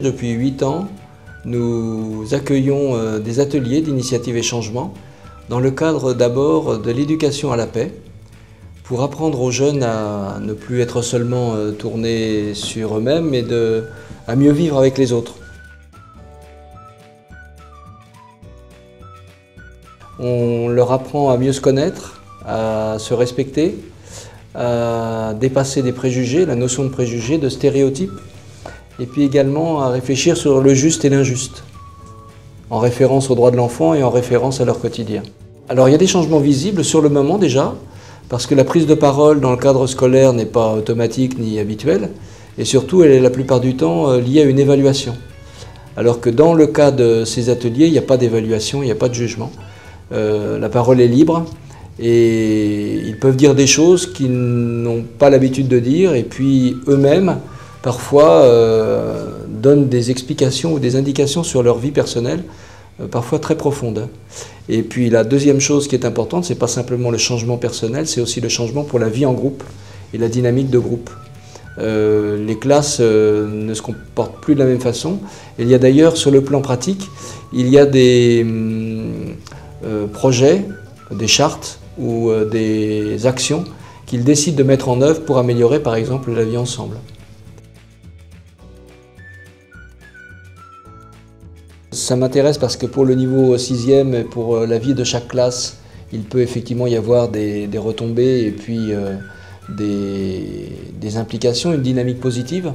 Depuis 8 ans, nous accueillons des ateliers d'initiative et changement dans le cadre d'abord de l'éducation à la paix, pour apprendre aux jeunes à ne plus être seulement tournés sur eux-mêmes, mais à mieux vivre avec les autres. On leur apprend à mieux se connaître, à se respecter, à dépasser des préjugés, la notion de préjugés, de stéréotypes, et puis également à réfléchir sur le juste et l'injuste, en référence aux droits de l'enfant et en référence à leur quotidien. Alors il y a des changements visibles sur le moment déjà, parce que la prise de parole dans le cadre scolaire n'est pas automatique ni habituelle, et surtout elle est la plupart du temps liée à une évaluation. Alors que dans le cas de ces ateliers, il n'y a pas d'évaluation, il n'y a pas de jugement. La parole est libre et ils peuvent dire des choses qu'ils n'ont pas l'habitude de dire, et puis eux-mêmes parfois donnent des explications ou des indications sur leur vie personnelle, parfois très profondes. Et puis la deuxième chose qui est importante, c'est pas simplement le changement personnel, c'est aussi le changement pour la vie en groupe et la dynamique de groupe. Les classes ne se comportent plus de la même façon. Et il y a d'ailleurs, sur le plan pratique, il y a des projets, des chartes ou des actions qu'ils décident de mettre en œuvre pour améliorer par exemple la vie ensemble. Ça m'intéresse parce que pour le niveau 6e, pour la vie de chaque classe, il peut effectivement y avoir des retombées et puis des implications, une dynamique positive.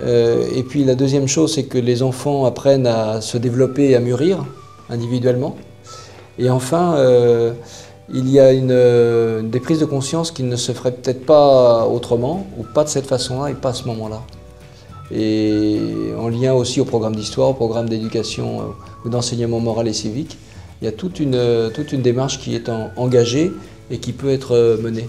Et puis la deuxième chose, c'est que les enfants apprennent à se développer et à mûrir individuellement. Et enfin, il y a des prises de conscience qui ne se feraient peut-être pas autrement, ou pas de cette façon-là et pas à ce moment-là. Et en lien aussi au programme d'histoire, au programme d'éducation ou d'enseignement moral et civique, il y a toute une démarche qui est engagée et qui peut être menée.